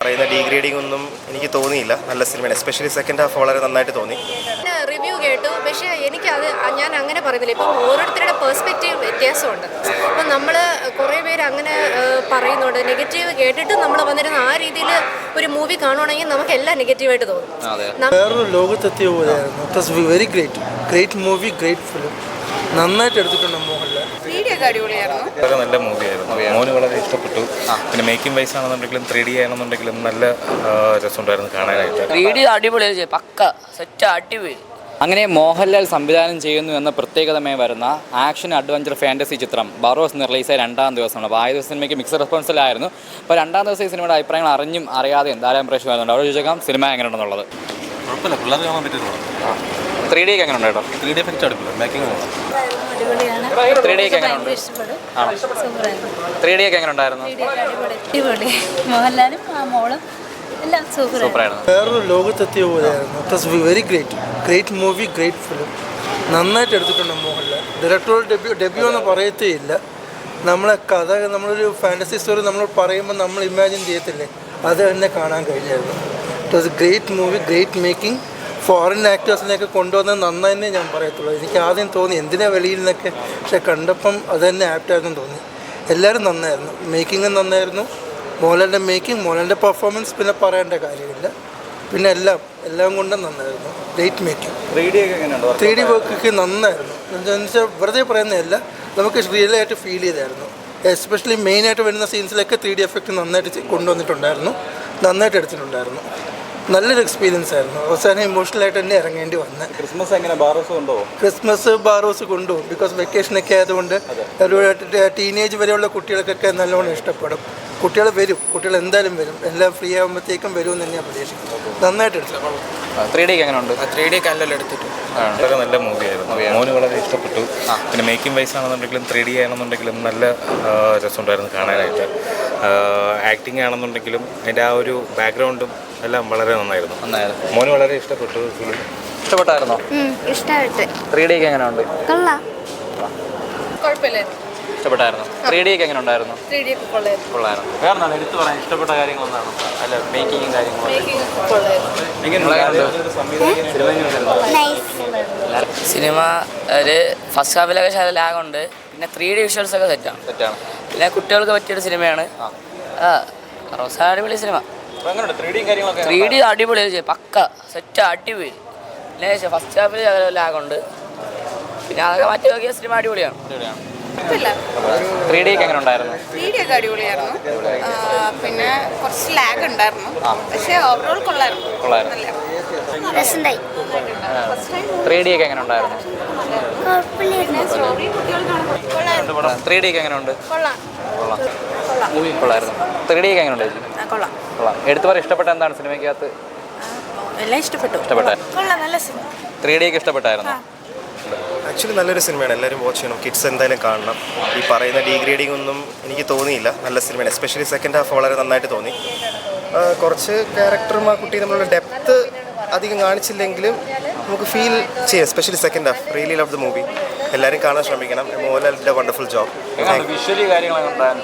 പറയുന്ന ഡീഗ്രേഡിംഗ് ഒന്നും എനിക്ക് തോന്നിയില്ല. നല്ല സിനിമയാണ്. എസ്പെഷ്യലി സെക്കൻഡ് ഹാഫ് വളരെ നന്നായിട്ട് തോന്നി. റിവ്യൂ കേട്ടു, പക്ഷേ എനിക്കത് ഞാൻ അങ്ങനെ പറയുന്നില്ല. ഇപ്പം ഓരോരുത്തരുടെ പെർസ്പെക്റ്റീവ് വ്യത്യാസമുണ്ട്. അപ്പം നമ്മൾ കുറേ പേര് അങ്ങനെ പറയുന്നുണ്ട്. നെഗറ്റീവ് കേട്ടിട്ട് നമ്മൾ വന്നിരുന്ന ആ രീതിയിൽ ഒരു മൂവി കാണുവാണെങ്കിൽ നമുക്ക് എല്ലാം നെഗറ്റീവായിട്ട് തോന്നും. വേറൊരു ലോകത്തെത്തിയ പോലെയായിരുന്നു. It was very great movie, great film. നന്നായിട്ട് എടുത്തിട്ടുണ്ട് മോഹൻലാൽ. വളരെ നല്ല മൂവിയായിരുന്നു. മോന് വളരെ ഇഷ്ടപ്പെട്ടു. പിന്നെ മേക്കിംഗ് വൈസ് ആണെന്നുണ്ടെങ്കിലും 3D ആണെന്നുണ്ടെങ്കിലും നല്ല രസമുണ്ടായിരുന്നു കാണാനായിട്ട്. 3D അടിപൊളിയായി, പക്ക സെറ്റ് അടിപൊളി. അങ്ങനെ മോഹൻലാൽ സംവിധാനം ചെയ്യുന്നു എന്ന പ്രത്യേകതമായി വരുന്ന ആക്ഷൻ അഡ്വഞ്ചർ ഫാൻറ്റസി ചിത്രം ബറോസ് റിലീസായ 2ാം ദിവസമാണ്. അപ്പോൾ ആദ്യ ദിവസം സിനിമയ്ക്ക് മിക്സഡ് റെസ്പോൺസിലായിരുന്നു. അപ്പോൾ 2ാം ദിവസം ഈ സിനിമയുടെ അഭിപ്രായങ്ങൾ അറിഞ്ഞും അറിയാതെയും ധാരാളം പ്രേക്ഷകർ വരുന്നുണ്ട്. അവിടെ ചോദിച്ചേക്കാം സിനിമ എങ്ങനെയുണ്ടെന്നുള്ളത്. കുഴപ്പമില്ല, പിള്ളേർ കാണാൻ പറ്റുന്നുള്ളൂ. 3D ഒക്കെ എങ്ങനെ ഉണ്ട് കേട്ടോ? 3D എഫക്റ്റ് അടുപ്പില്ല, മേക്കിംഗ് 3D ഒക്കെ എങ്ങനെ ഉണ്ട്? 3D ഒക്കെ എങ്ങനെ ഉണ്ടായിരുന്നു? മോഹൻലാലും ആ മോളും എല്ലാം സൂപ്പറായിരുന്നു. വേറൊരു ലോകത്തെത്തിയ പോലെയായിരുന്നു. It was very great movie, great film. നന്നായിട്ട് എടുത്തിട്ടുണ്ട് മോഹൻലാൽ. ഡയറക്ടറുടെ ഡെബ്യൂ എന്ന് പറയത്തേ ഇല്ല. നമ്മളെ കഥ, നമ്മളൊരു ഫാൻറ്റസി സ്റ്റോറി നമ്മൾ പറയുമ്പോൾ നമ്മൾ ഇമാജിൻ ചെയ്യത്തില്ലേ, അത് തന്നെ കാണാൻ കഴിഞ്ഞായിരുന്നു. It was great movie, great making. Foreign ആക്ടേഴ്സിനെയൊക്കെ കൊണ്ടുവന്നത് നന്നായെന്നേ ഞാൻ പറയത്തുള്ളൂ. എനിക്ക് ആദ്യം തോന്നി എന്തിനാ വെളിയിൽ നിന്നൊക്കെ, പക്ഷെ കണ്ടപ്പം അത് തന്നെ ആപ്റ്റായിരുന്നു തോന്നി. എല്ലാവരും നന്നായിരുന്നു. മേക്കിങ്ങും നന്നായിരുന്നു. മോഹൻലാലിൻ്റെ മേക്കിംഗ്, മോഹൻലാലിൻ്റെ പെർഫോമൻസ് പിന്നെ പറയേണ്ട കാര്യമില്ല. പിന്നെ എല്ലാം കൊണ്ടും നന്നായിരുന്നു. Great making. 3D വർക്കൊക്കെ നന്നായിരുന്നു. എന്ന് വെച്ചാൽ വെറുതെ പറയുന്നതല്ല, നമുക്ക് റിയലായിട്ട് ഫീൽ ചെയ്തായിരുന്നു. എസ്പെഷ്യലി മെയിനായിട്ട് വരുന്ന സീൻസിലൊക്കെ 3D എഫക്റ്റ് നന്നായിട്ട് കൊണ്ടുവന്നിട്ടുണ്ടായിരുന്നു. നന്നായിട്ട് എടുത്തിട്ടുണ്ടായിരുന്നു. നല്ലൊരു എക്സ്പീരിയൻസ് ആയിരുന്നു. അവസാനം ഇമോഷണലായിട്ട് തന്നെ ഇറങ്ങേണ്ടി വന്നത്. ക്രിസ്മസ് എങ്ങനെ ബാറോസ് കൊണ്ടുപോകും? ക്രിസ്മസ് ബാറോസ് കൊണ്ടുപോകും. ബിക്കോസ് വെക്കേഷനൊക്കെ ആയതുകൊണ്ട് ഒരു ടീനേജ് വരെയുള്ള കുട്ടികൾക്കൊക്കെ നല്ലോണം ഇഷ്ടപ്പെടും. കുട്ടികൾ എന്തായാലും വരും. എല്ലാം ഫ്രീ ആകുമ്പോഴത്തേക്കും വരുമെന്ന് തന്നെയാണ് പ്രതീക്ഷിക്കുന്നത്. നന്നായിട്ട് എടുത്തു. 3D ഒക്കെ എങ്ങനെ ഉണ്ട്? 3D കല്ലല്ലോ എടുത്തിട്ട് വളരെ നല്ല മൂവിയായിരുന്നു. മോന് വളരെ ഇഷ്ടപ്പെട്ടു. പിന്നെ മേക്കിംഗ് വൈസ് ആണെന്നുണ്ടെങ്കിലും 3D ആണെന്നുണ്ടെങ്കിലും നല്ല രസമുണ്ടായിരുന്നു കാണാനായിട്ട്. ആക്ടിങ് ആണെന്നുണ്ടെങ്കിലും അതിൻ്റെ ആ ഒരു ബാക്ക്ഗ്രൗണ്ടും എല്ലാം വളരെ നന്നായിരുന്നു. മോന് വളരെ ഇഷ്ടപ്പെട്ടു. ഇഷ്ടപ്പെട്ടായിരുന്നോ? ഇഷ്ടമായിട്ട് 3D ഒക്കെ എങ്ങനെ ഉണ്ട്? കുഴപ്പമില്ലായിരുന്നു. ഇഷ്ടപ്പെട്ടായിരുന്നു. 3D ഒക്കെ എങ്ങനെ ഉണ്ടായിരുന്നു? 3D ഒക്കെ കൊള്ളായിരുന്നു. വേറെ എന്താണ് എടുത്തു പറയാൻ ഇഷ്ടപ്പെട്ട കാര്യങ്ങളൊന്നാണ്? അല്ല, മേക്കിങ്ങും കാര്യങ്ങളും സിനിമ ഒരു ഫസ്റ്റ് ഹാഫിലൊക്കെ ശകലം ലാഗുണ്ട്. പിന്നെ 3D വിഷ്വൽസ് ഒക്കെ സെറ്റാണ്. പിന്നെ കുട്ടികൾക്ക് പറ്റിയൊരു സിനിമയാണ്. അടിപൊളി സിനിമ. 3D അടിപൊളിയായി, പക്ക സെറ്റ് അടിപൊളി. പിന്നെ ഫസ്റ്റ് ഹാഫിൽ ശകലം ലാഗുണ്ട്. പിന്നെ അതൊക്കെ മാറ്റി നോക്കിയ സിനിമ അടിപൊളിയാണ്. 3D ഒക്കെ എങ്ങനെ ഉണ്ടായിരുന്നു? 3D ഒക്കെ അടിപൊളിയായിരുന്നു. പിന്നെ കുറച്ച് ലാഗ് ഉണ്ടായിരുന്നു, പക്ഷേ ഓവറോൾ കൊള്ളായിരുന്നു. 3D ഒക്കെ എങ്ങനെ ഉണ്ടായിരുന്നു? 3D ഒക്കെ എങ്ങനെ ഉണ്ട്? കൊള്ളായിരുന്നു. 3D ഒക്കെ എങ്ങനെ ഉണ്ട്? കൊള്ളാം. എടുത്തു പറയാൻ ഇഷ്ടപ്പെട്ട എന്താണ് സിനിമയ്ക്കകത്ത്? എല്ലാം ഇഷ്ടപ്പെട്ടു. 3D ഒക്കെ ഇഷ്ടപ്പെട്ടായിരുന്നു. ആക്ച്വലി നല്ലൊരു സിനിമയാണ്. എല്ലാവരും വാച്ച് ചെയ്യണം. കിഡ്സ് എന്തായാലും കാണണം. ഈ പറയുന്ന ഡീഗ്രേഡിംഗ് ഒന്നും എനിക്ക് തോന്നിയില്ല. നല്ല സിനിമയാണ്. എസ്പെഷ്യലി സെക്കൻഡ് ഹാഫ് വളരെ നന്നായിട്ട് തോന്നി. കുറച്ച് ക്യാരക്ടറും ആ കുട്ടി നമ്മളുടെ ഡെപ്ത്ത് അധികം കാണിച്ചില്ലെങ്കിലും നമുക്ക് ഫീൽ ചെയ്യാം. Especially second half. Really love the movie. എല്ലാവരും കാണാൻ ശ്രമിക്കണം. മോഹൻലാലിൻ്റെ വണ്ടർഫുൾ ജോബ്.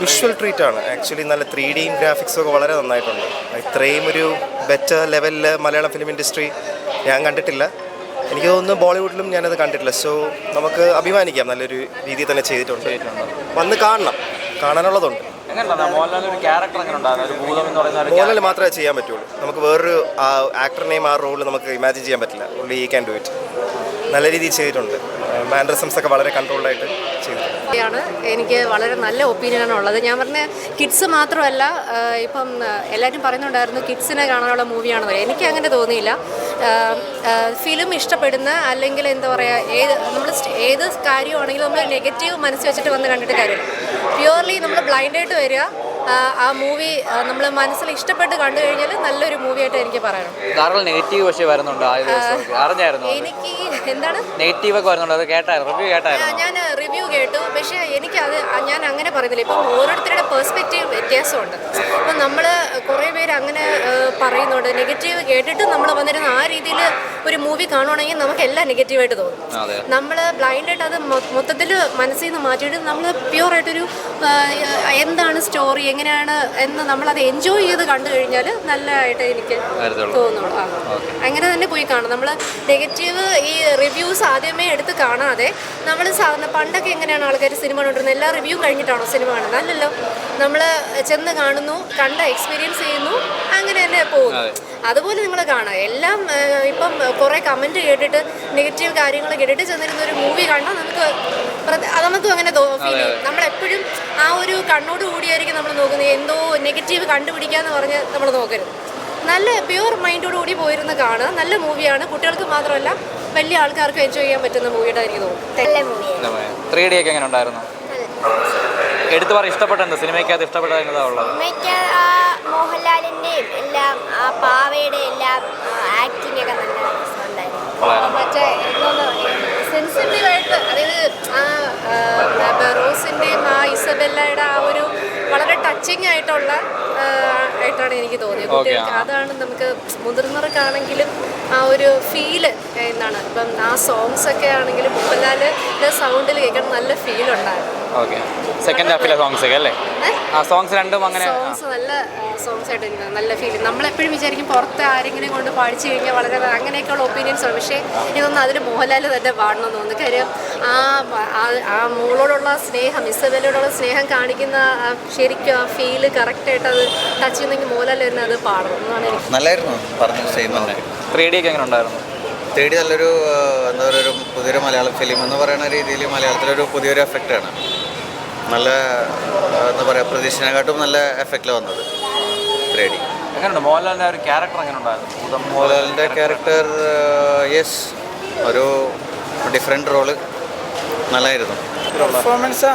വിഷ്വൽ ട്രീറ്റ് ആണ്. ആക്ച്വലി നല്ല 3Dയും ഗ്രാഫിക്സും ഒക്കെ വളരെ നന്നായിട്ടുണ്ട്. ഇത്രയും ഒരു ബെറ്റർ ലെവലിൽ മലയാളം ഫിലിം ഇൻഡസ്ട്രി ഞാൻ കണ്ടിട്ടില്ല. എനിക്ക് തോന്നുന്നു ബോളിവുഡിലും ഞാനത് കണ്ടിട്ടില്ല. സോ നമുക്ക് അഭിമാനിക്കാം. നല്ലൊരു രീതിയിൽ തന്നെ ചെയ്തിട്ടുണ്ട്. വന്ന് കാണാനുള്ളതുണ്ട്. മോഹൻലാൽ മാത്രമേ ചെയ്യാൻ പറ്റുള്ളൂ. നമുക്ക് വേറൊരു ആക്ടറിനെയും ആ റോളിൽ നമുക്ക് ഇമാജിൻ ചെയ്യാൻ പറ്റില്ല. Only he can do it. നല്ല രീതിയിൽ ചെയ്തിട്ടുണ്ട്. മാനറിസംസ് ഒക്കെ വളരെ കൺട്രോൾഡായിട്ട് ചെയ്തിട്ടുണ്ട്. എനിക്ക് വളരെ നല്ല ഒപ്പീനിയനാണ് ഉള്ളത്. ഞാൻ പറഞ്ഞ കിഡ്സ് മാത്രമല്ല, ഇപ്പം എല്ലാവരും പറയുന്നുണ്ടായിരുന്നു കിഡ്സിനെ കാണാനുള്ള മൂവിയാണെന്ന്. എനിക്ക് അങ്ങനെ തോന്നിയില്ല. ഫിലിം ഇഷ്ടപ്പെടുന്ന, അല്ലെങ്കിൽ എന്താ പറയുക, നമ്മൾ ഏത് കാര്യമാണെങ്കിലും നമ്മൾ നെഗറ്റീവ് മനസ്സിൽ വെച്ചിട്ട് വന്ന് കണ്ടിട്ട് കാര്യമില്ല. പ്യുവർലി നമ്മൾ ബ്ലൈൻഡായിട്ട് വരിക. ആ മൂവി നമ്മൾ മനസ്സിൽ ഇഷ്ടപ്പെട്ട് കണ്ടു കഴിഞ്ഞാൽ നല്ലൊരു മൂവിയായിട്ട് എനിക്ക് പറയാനുണ്ട്. നെഗറ്റീവ് പക്ഷേ വരുന്നുണ്ട്. അറിഞ്ഞായിരുന്നു? എനിക്ക് എന്താണ് നെഗറ്റീവ് ഒക്കെ വരുന്നുണ്ട്. അത് റിവ്യൂ കേട്ടായിരുന്നു? ഞാൻ റിവ്യൂ കേട്ടു, പക്ഷേ എനിക്കത് ഞാൻ അങ്ങനെ പറയുന്നില്ല. ഇപ്പം ഓരോരുത്തരുടെ പെർസ്പെക്റ്റീവ് വ്യത്യാസമുണ്ട്. അപ്പം നമ്മൾ കുറേ പേര് അങ്ങനെ പറയുന്നുണ്ട്. നെഗറ്റീവ് കേട്ടിട്ട് നമ്മൾ വന്നിരുന്ന ആ രീതിയിൽ ഒരു മൂവി കാണുവാണെങ്കിൽ നമുക്ക് എല്ലാം നെഗറ്റീവായിട്ട് തോന്നും. നമ്മൾ ബ്ലൈൻഡായിട്ട് അത് മൊത്തത്തിൽ മനസ്സിൽ നിന്ന് മാറ്റിയിട്ട് നമ്മൾ പ്യുവറായിട്ടൊരു എന്താണ് സ്റ്റോറി, എങ്ങനെയാണ് എന്ന് നമ്മളത് എൻജോയ് ചെയ്ത് കണ്ടു കഴിഞ്ഞാൽ നല്ലതായിട്ട് എനിക്ക് തോന്നുള്ളൂ. അങ്ങനെ തന്നെ പോയി കാണും. നമ്മൾ നെഗറ്റീവ് ഈ റിവ്യൂസ് ആദ്യമേ എടുത്ത് കാണാതെ നമ്മൾ പണ്ടൊക്കെ എങ്ങനെയാണ് ആൾക്കാർ സിനിമ കണ്ടിരുന്നത്, എല്ലാ റിവ്യൂ കഴിഞ്ഞിട്ടാണോ സിനിമ കാണുന്നത്? അല്ലല്ലോ, നമ്മൾ ചെന്ന് കാണുന്നു, കണ്ട എക്സ്പീരിയൻസ് ചെയ്യുന്നു, അങ്ങനെ തന്നെ പോകുന്നു. അതുപോലെ നിങ്ങൾ കാണാം. എല്ലാം ഇപ്പം കുറേ കമൻറ്റ് കേട്ടിട്ട് നെഗറ്റീവ് കാര്യങ്ങൾ കേട്ടിട്ട് ചെന്നിരുന്ന ഒരു മൂവി കാണാൻ നമുക്കും അങ്ങനെ ഫീൽ ചെയ്യും. നമ്മളെപ്പോഴും ആ ഒരു കണ്ണോട് കൂടിയായിരിക്കും നമ്മൾ നോക്കുന്നത്. എന്തോ നെഗറ്റീവ് കണ്ടുപിടിക്കാന്ന് പറഞ്ഞ് നമ്മൾ നോക്കരുത്. നല്ല പ്യുവർ മൈൻഡോട് കൂടി പോയിരുന്ന് കാണുക. നല്ല മൂവിയാണ്. കുട്ടികൾക്ക് മാത്രമല്ല വലിയ ആൾക്കാർക്ക് എൻജോയ് ചെയ്യാൻ പറ്റുന്ന മൂവിയുടെ എനിക്ക് തോന്നുന്നു. നല്ല മൂവിയാണ്. 3D ഒക്കെ എങ്ങനെ ഉണ്ടായിരുന്നു? എടുത്തു പറ, ഇഷ്ടപ്പെട്ടെന്താ സിനിമയ്ക്കകത്ത് ഇഷ്ടപ്പെട്ടത് എന്നതാ ഉള്ളത്? മോഹൻലാലിൻ്റെയും എല്ലാം ആ പാവയുടെ എല്ലാം ആക്ടിങ് ഒക്കെ നല്ല രസമുണ്ടായിരുന്നു. മറ്റേ സെൻസിറ്റീവായിട്ട്, അതായത് ആ ബറോസിൻ്റെയും ആ ഇസബെല്ലയുടെ ആ ഒരു വളരെ ടച്ചിങ് ആയിട്ടുള്ള ആയിട്ടാണ് എനിക്ക് തോന്നിയത്. കുട്ടികൾക്ക് അതാണ്. നമുക്ക് മുതിർന്നവർക്കാണെങ്കിലും ആ ഒരു ഫീല് എന്താണ്, ഇപ്പം ആ സോങ്സ് ഒക്കെ ആണെങ്കിലും മോഹൻലാലിൻ്റെ സൗണ്ടിൽ കേൾക്കാൻ നല്ല ഫീൽ ഉണ്ടായിരുന്നു. സെക്കൻഡ് ഹാഫിലെ സോങ്സ് ഒക്കെ അല്ലേ? ആ സോങ്സ് രണ്ടും അങ്ങനെ സോങ്സ് നല്ല സോങ്സ് ആയിട്ട് എനിക്ക് നല്ല ഫീൽ. നമ്മളെപ്പോഴും വിചാരിക്കും പുറത്ത് ആരെങ്കിലും കൊണ്ട് പാടിച്ചു കഴിഞ്ഞാൽ വളരെ അങ്ങനെയൊക്കെയുള്ള ഒപ്പീനിയൻസ് ഉണ്ട്. പക്ഷേ ഇതൊന്നും അതിന് മോഹൻലാൽ തന്നെ പാടണമെന്ന് തോന്നുന്നു. കാര്യം ആ മോളോടുള്ള സ്നേഹം, ഇസബെല്ലയോടുള്ള സ്നേഹം കാണിക്കുന്ന ശരിക്കും ആ ഫീല് കറക്റ്റായിട്ട് അത് ടച്ച് ചെയ്യുന്നെങ്കിൽ മോഹൻലാൽ തന്നെ അത് പാടണം എന്നാണ് എനിക്ക്. നല്ലായിരുന്നു പറഞ്ഞു ചെയ്യുന്നത്. 3D ഒക്കെ എങ്ങനെ ഉണ്ടായിരുന്നു? 3D നല്ലൊരു എന്താ പറയുക, ഒരു പുതിയൊരു മലയാളം ഫിലിം എന്ന് പറയുന്ന രീതിയിൽ മലയാളത്തിലൊരു പുതിയൊരു എഫക്റ്റാണ്. നല്ല എന്താ പറയുക, പ്രതീക്ഷനെക്കാട്ടും നല്ല എഫക്റ്റിൽ വന്നത് 3D. എങ്ങനെയുണ്ട് മോഹൻലാലിൻ്റെ ഒരു ക്യാരക്ടർ എങ്ങനെ ഉണ്ടായിരുന്നു? മോഹൻലാലിൻ്റെ ക്യാരക്ടർ യെസ്, ഒരു ഡിഫറെൻറ്റ് റോള് നല്ലതായിരുന്നു. പെർഫോമൻസാ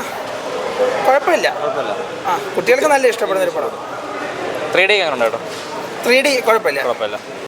കുഴപ്പമില്ല. കുട്ടികൾക്ക് നല്ല ഇഷ്ടപ്പെടുന്ന ഒരു പടം. 3D എങ്ങനെ ഉണ്ടായിരുന്നു? 3D കുഴപ്പമില്ല.